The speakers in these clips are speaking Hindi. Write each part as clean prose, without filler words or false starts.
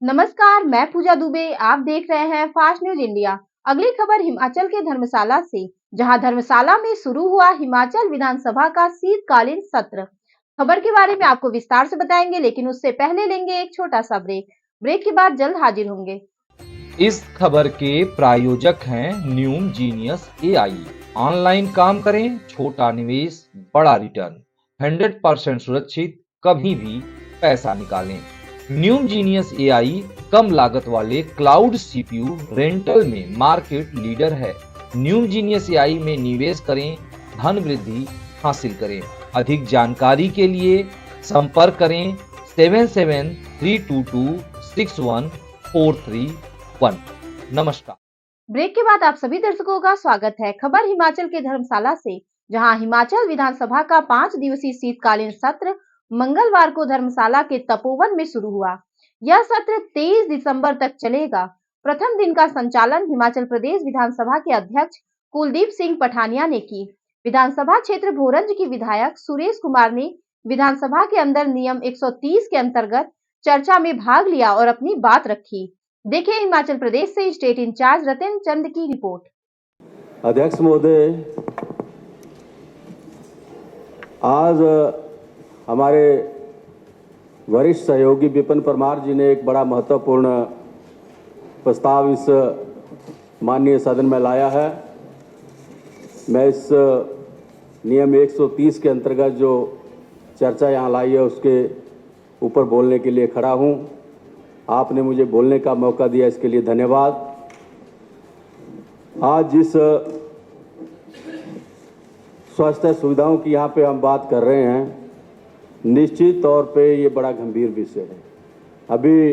नमस्कार, मैं पूजा दुबे। आप देख रहे हैं फास्ट न्यूज इंडिया। अगली खबर हिमाचल के धर्मशाला से, जहां धर्मशाला में शुरू हुआ हिमाचल विधानसभा का शीतकालीन सत्र। खबर के बारे में आपको विस्तार से बताएंगे, लेकिन उससे पहले लेंगे एक छोटा सा ब्रेक। ब्रेक के बाद जल्द हाजिर होंगे। इस खबर के प्रायोजक हैं न्यूम जीनियस एआई। ऑनलाइन काम करें, छोटा निवेश बड़ा रिटर्न, 100% सुरक्षित, कभी भी पैसा निकालें। न्यूम जीनियस एआई कम लागत वाले क्लाउड सीपीयू रेंटल में मार्केट लीडर है। न्यूम जीनियस एआई में निवेश करें, धन वृद्धि हासिल करें। अधिक जानकारी के लिए संपर्क करें 7732261431। नमस्कार। ब्रेक के बाद आप सभी दर्शकों का स्वागत है। खबर हिमाचल के धर्मशाला से, जहां हिमाचल विधानसभा का 5 दिवसीय शीतकालीन सत्र मंगलवार को धर्मशाला के तपोवन में शुरू हुआ। यह सत्र 23 दिसंबर तक चलेगा। प्रथम दिन का संचालन हिमाचल प्रदेश विधानसभा के अध्यक्ष कुलदीप सिंह पठानिया ने की। विधानसभा क्षेत्र भोरंज की विधायक सुरेश कुमार ने विधानसभा के अंदर नियम 130 के अंतर्गत चर्चा में भाग लिया और अपनी बात रखी। देखिए हिमाचल प्रदेश से स्टेट इंचार्ज रतन चंद की रिपोर्ट। अध्यक्ष महोदय, आज हमारे वरिष्ठ सहयोगी विपिन परमार जी ने एक बड़ा महत्वपूर्ण प्रस्ताव इस माननीय सदन में लाया है। मैं इस नियम 130 के अंतर्गत जो चर्चा यहाँ लाई है उसके ऊपर बोलने के लिए खड़ा हूँ। आपने मुझे बोलने का मौका दिया, इसके लिए धन्यवाद। आज जिस स्वास्थ्य सुविधाओं की यहाँ पे हम बात कर रहे हैं, निश्चित तौर पे ये बड़ा गंभीर विषय है। अभी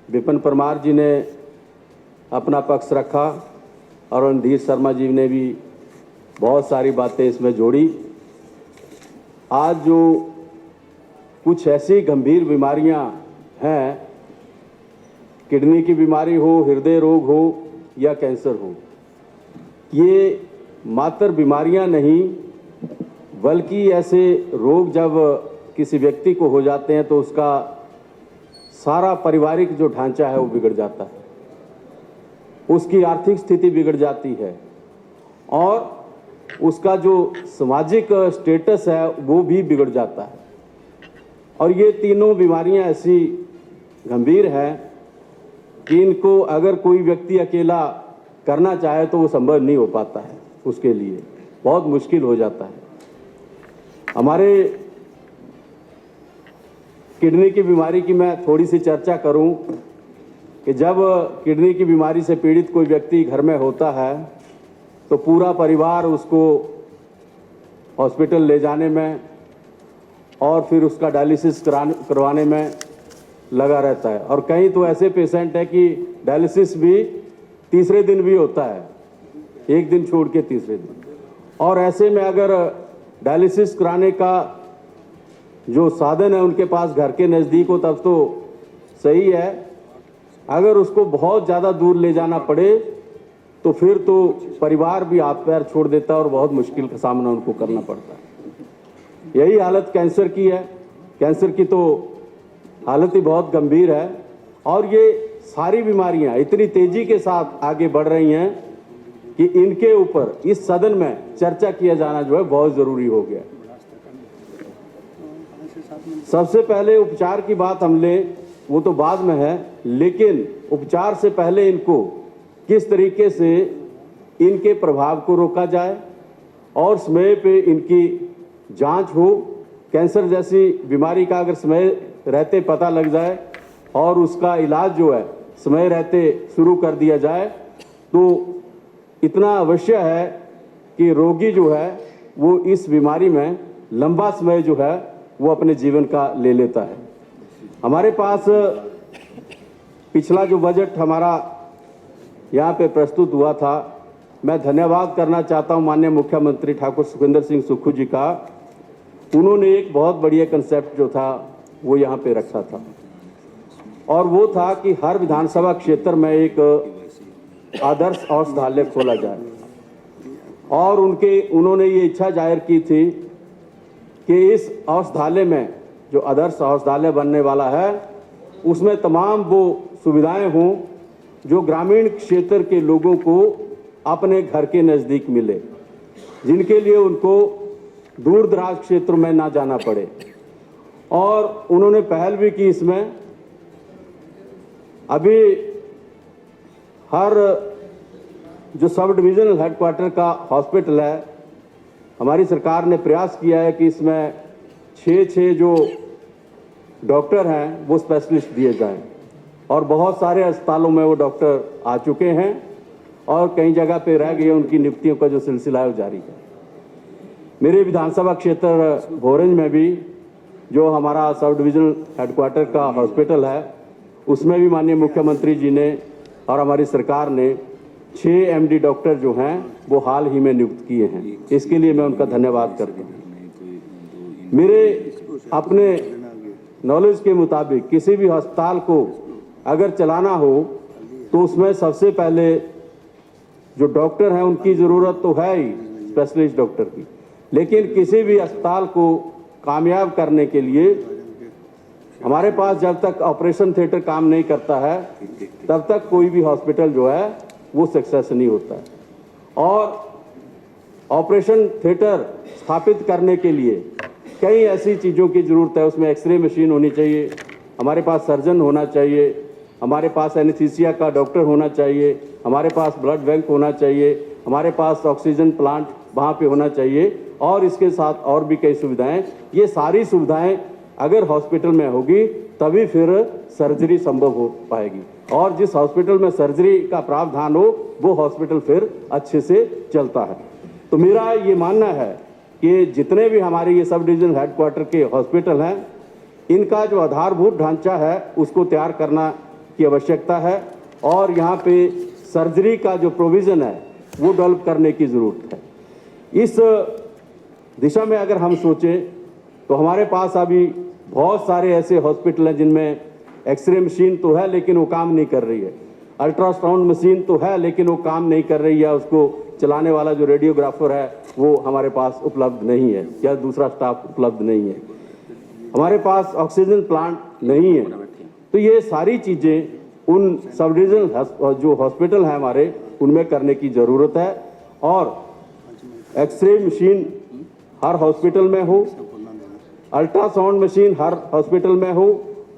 विपिन परमार जी ने अपना पक्ष रखा और रणधीर शर्मा जी ने भी बहुत सारी बातें इसमें जोड़ी। आज जो कुछ ऐसी गंभीर बीमारियां हैं, किडनी की बीमारी हो, हृदय रोग हो या कैंसर हो, ये मात्र बीमारियां नहीं बल्कि ऐसे रोग जब किसी व्यक्ति को हो जाते हैं तो उसका सारा पारिवारिक जो ढांचा है वो बिगड़ जाता है, उसकी आर्थिक स्थिति बिगड़ जाती है और उसका जो सामाजिक स्टेटस है वो भी बिगड़ जाता है। और ये तीनों बीमारियां ऐसी गंभीर हैं कि इनको अगर कोई व्यक्ति अकेला करना चाहे तो वो संभव नहीं हो पाता है, उसके लिए बहुत मुश्किल हो जाता है। हमारे किडनी की बीमारी की मैं थोड़ी सी चर्चा करूं कि जब किडनी की बीमारी से पीड़ित कोई व्यक्ति घर में होता है तो पूरा परिवार उसको हॉस्पिटल ले जाने में और फिर उसका डायलिसिस करवाने में लगा रहता है। और कहीं तो ऐसे पेशेंट है कि डायलिसिस भी तीसरे दिन भी होता है, एक दिन छोड़ के तीसरे दिन। और ऐसे में अगर डायलिसिस कराने का जो साधन है उनके पास घर के नज़दीक हो तब तो सही है, अगर उसको बहुत ज़्यादा दूर ले जाना पड़े तो फिर तो परिवार भी हाथ पैर छोड़ देता है और बहुत मुश्किल का सामना उनको करना पड़ता है। यही हालत कैंसर की है। कैंसर की तो हालत ही बहुत गंभीर है और ये सारी बीमारियां इतनी तेजी के साथ आगे बढ़ रही हैं कि इनके ऊपर इस सदन में चर्चा किया जाना जो है बहुत ज़रूरी हो गया। सबसे पहले उपचार की बात हम लें, वो तो बाद में है, लेकिन उपचार से पहले इनको किस तरीके से इनके प्रभाव को रोका जाए और समय पे इनकी जांच हो। कैंसर जैसी बीमारी का अगर समय रहते पता लग जाए और उसका इलाज जो है समय रहते शुरू कर दिया जाए तो इतना अवश्य है कि रोगी जो है वो इस बीमारी में लंबा समय जो है वो अपने जीवन का ले लेता है। हमारे पास पिछला जो बजट हमारा यहाँ पे प्रस्तुत हुआ था, मैं धन्यवाद करना चाहता हूँ माननीय मुख्यमंत्री ठाकुर सुखविंदर सिंह सुक्खू जी का। उन्होंने एक बहुत बढ़िया कंसेप्ट जो था वो यहाँ पे रखा था और वो था कि हर विधानसभा क्षेत्र में एक आदर्श औषधालय खोला जाए और उन्होंने ये इच्छा जाहिर की थी कि इस औषधालय में जो आदर्श औषधालय बनने वाला है उसमें तमाम वो सुविधाएं हों जो ग्रामीण क्षेत्र के लोगों को अपने घर के नज़दीक मिले, जिनके लिए उनको दूर दराज क्षेत्रों में ना जाना पड़े। और उन्होंने पहल भी की इसमें। अभी हर जो सब डिविजनल हेडक्वार्टर का हॉस्पिटल है, हमारी सरकार ने प्रयास किया है कि इसमें 6 जो डॉक्टर हैं वो स्पेशलिस्ट दिए जाएं, और बहुत सारे अस्पतालों में वो डॉक्टर आ चुके हैं और कई जगह पे रह गए, उनकी नियुक्तियों का जो सिलसिला है वो जारी है। मेरे विधानसभा क्षेत्र भोरंज में भी जो हमारा सब डिविजनल हेडक्वार्टर का हॉस्पिटल है, उसमें भी माननीय मुख्यमंत्री जी ने और हमारी सरकार ने 6 MD डॉक्टर जो हैं वो हाल ही में नियुक्त किए हैं। इसके लिए मैं उनका धन्यवाद करता हूँ। मेरे अपने नॉलेज के मुताबिक किसी भी अस्पताल को अगर चलाना हो तो उसमें सबसे पहले जो डॉक्टर हैं उनकी ज़रूरत तो है ही, स्पेशलिस्ट डॉक्टर की, लेकिन किसी भी अस्पताल को कामयाब करने के लिए हमारे पास जब तक ऑपरेशन थिएटर काम नहीं करता है तब तक कोई भी हॉस्पिटल जो है वो सक्सेस नहीं होता है। और ऑपरेशन थिएटर स्थापित करने के लिए कई ऐसी चीज़ों की ज़रूरत है। उसमें एक्सरे मशीन होनी चाहिए, हमारे पास सर्जन होना चाहिए, हमारे पास एनेस्थीसिया का डॉक्टर होना चाहिए, हमारे पास ब्लड बैंक होना चाहिए, हमारे पास ऑक्सीजन प्लांट वहाँ पे होना चाहिए, और इसके साथ और भी कई सुविधाएं। ये सारी सुविधाएं अगर हॉस्पिटल में होगी तभी फिर सर्जरी संभव हो पाएगी, और जिस हॉस्पिटल में सर्जरी का प्रावधान हो वो हॉस्पिटल फिर अच्छे से चलता है। तो मेरा ये मानना है कि जितने भी हमारे ये सब डिविजनल हेडक्वार्टर के हॉस्पिटल हैं, इनका जो आधारभूत ढांचा है उसको तैयार करना की आवश्यकता है, और यहाँ पे सर्जरी का जो प्रोविज़न है वो डेवलप करने की ज़रूरत है। इस दिशा में अगर हम सोचें तो हमारे पास अभी बहुत सारे ऐसे हॉस्पिटल हैं जिनमें एक्सरे मशीन तो है लेकिन वो काम नहीं कर रही है, अल्ट्रासाउंड मशीन तो है लेकिन वो काम नहीं कर रही है, उसको चलाने वाला जो रेडियोग्राफर है वो हमारे पास उपलब्ध नहीं है या दूसरा स्टाफ उपलब्ध नहीं है, हमारे पास ऑक्सीजन प्लांट नहीं है। तो ये सारी चीज़ें उन सब डिविजनल जो हॉस्पिटल हैं हमारे उनमें करने की ज़रूरत है, और एक्सरे मशीन हर हॉस्पिटल में हो, अल्ट्रासाउंड मशीन हर हॉस्पिटल में हो,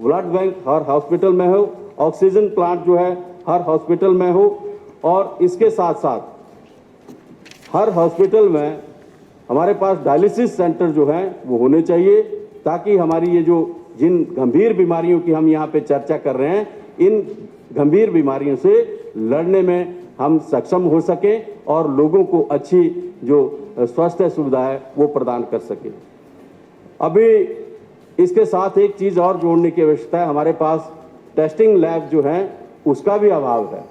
ब्लड बैंक हर हॉस्पिटल में हो, ऑक्सीजन प्लांट जो है हर हॉस्पिटल में हो, और इसके साथ साथ हर हॉस्पिटल में हमारे पास डायलिसिस सेंटर जो हैं वो होने चाहिए, ताकि हमारी ये जो जिन गंभीर बीमारियों की हम यहाँ पे चर्चा कर रहे हैं, इन गंभीर बीमारियों से लड़ने में हम सक्षम हो सकें और लोगों को अच्छी जो स्वास्थ्य सुविधा है वो प्रदान कर सकें। अभी इसके साथ एक चीज़ और जोड़ने की आवश्यकता है, हमारे पास टेस्टिंग लैब जो हैं उसका भी अभाव है।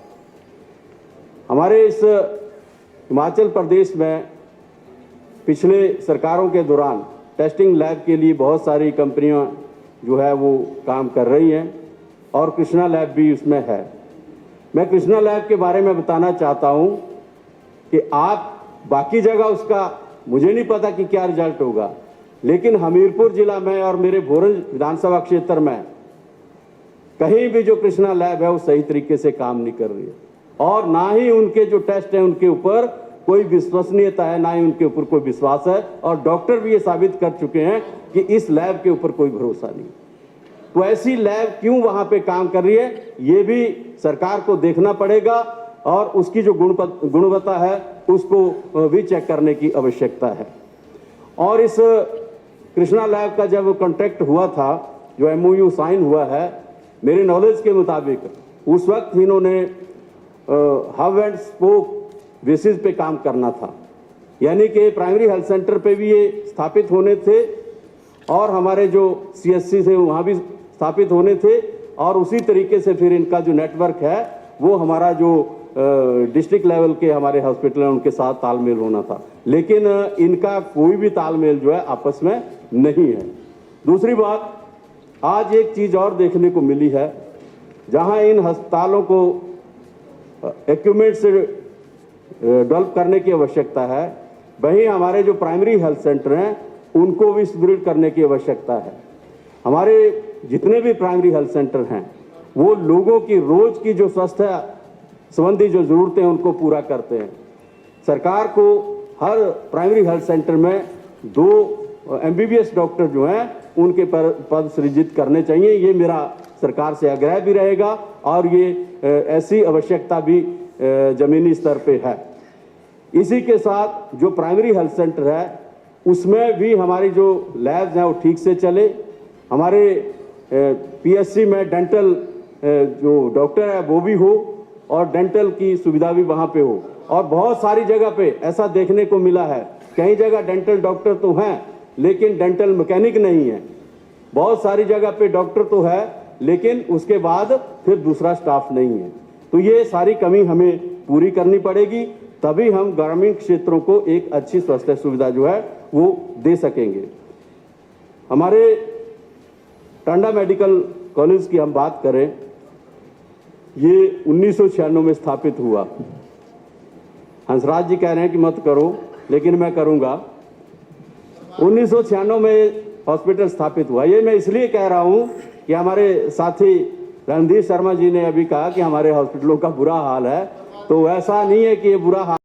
हमारे इस हिमाचल प्रदेश में पिछले सरकारों के दौरान टेस्टिंग लैब के लिए बहुत सारी कंपनियां जो है वो काम कर रही हैं, और कृष्णा लैब भी उसमें है। मैं कृष्णा लैब के बारे में बताना चाहता हूं कि आप बाकी जगह उसका मुझे नहीं पता कि क्या रिजल्ट होगा, लेकिन हमीरपुर जिला में और मेरे भोरंज विधानसभा क्षेत्र में कहीं भी जो कृष्णा लैब है वो सही तरीके से काम नहीं कर रही है, और ना ही उनके जो टेस्ट हैं उनके ऊपर कोई विश्वसनीयता है, ना ही उनके ऊपर कोई विश्वास है, और डॉक्टर भी ये साबित कर चुके हैं कि इस लैब के ऊपर कोई भरोसा नहीं। तो ऐसी लैब क्यों वहां पे काम कर रही है ये भी सरकार को देखना पड़ेगा, और उसकी जो गुणवत्ता है उसको भी चेक करने की आवश्यकता है। और इस कृष्णा लैब का जब कॉन्ट्रैक्ट हुआ था, जो MOU साइन हुआ है, मेरे नॉलेज के मुताबिक उस वक्त इन्होंने हब एंड स्पोक बेसिस पे काम करना था, यानी कि प्राइमरी हेल्थ सेंटर पे भी ये स्थापित होने थे, और हमारे जो CSC से वहाँ भी स्थापित होने थे, और उसी तरीके से फिर इनका जो नेटवर्क है वो हमारा जो डिस्ट्रिक्ट लेवल के हमारे हॉस्पिटल हैं उनके साथ तालमेल होना था, लेकिन इनका कोई भी तालमेल जो है आपस में नहीं है। दूसरी बात, आज एक चीज़ और देखने को मिली है, जहां इन अस्पतालों को इक्विपमेंट से डेवलप करने की आवश्यकता है, वहीं हमारे जो प्राइमरी हेल्थ सेंटर हैं उनको भी सुदृढ़ करने की आवश्यकता है। हमारे जितने भी प्राइमरी हेल्थ सेंटर हैं वो लोगों की रोज की जो स्वास्थ्य संबंधी जो जरूरतें हैं उनको पूरा करते हैं। सरकार को हर प्राइमरी हेल्थ सेंटर में 2 MBBS डॉक्टर जो हैं उनके पद सृजित करने चाहिए। ये मेरा सरकार से आग्रह भी रहेगा और ये ऐसी आवश्यकता भी जमीनी स्तर पे है। इसी के साथ जो प्राइमरी हेल्थ सेंटर है उसमें भी हमारी जो लैब्स हैं वो ठीक से चले। हमारे PSC में डेंटल जो डॉक्टर है वो भी हो और डेंटल की सुविधा भी वहाँ पे हो। और बहुत सारी जगह पे ऐसा देखने को मिला है, कई जगह डेंटल डॉक्टर तो हैं लेकिन डेंटल मैकेनिक नहीं है। बहुत सारी जगह पे डॉक्टर तो है लेकिन उसके बाद फिर दूसरा स्टाफ नहीं है। तो ये सारी कमी हमें पूरी करनी पड़ेगी, तभी हम ग्रामीण क्षेत्रों को एक अच्छी स्वास्थ्य सुविधा जो है वो दे सकेंगे। हमारे टांडा मेडिकल कॉलेज की हम बात करें, ये 1996 में स्थापित हुआ। हंसराज जी कह रहे हैं कि मत करो, लेकिन मैं करूंगा। 1996 में हॉस्पिटल स्थापित हुआ। ये मैं इसलिए कह रहा हूं कि हमारे साथी रणधीर शर्मा जी ने अभी कहा कि हमारे हॉस्पिटलों का बुरा हाल है, तो ऐसा नहीं है कि ये बुरा हाल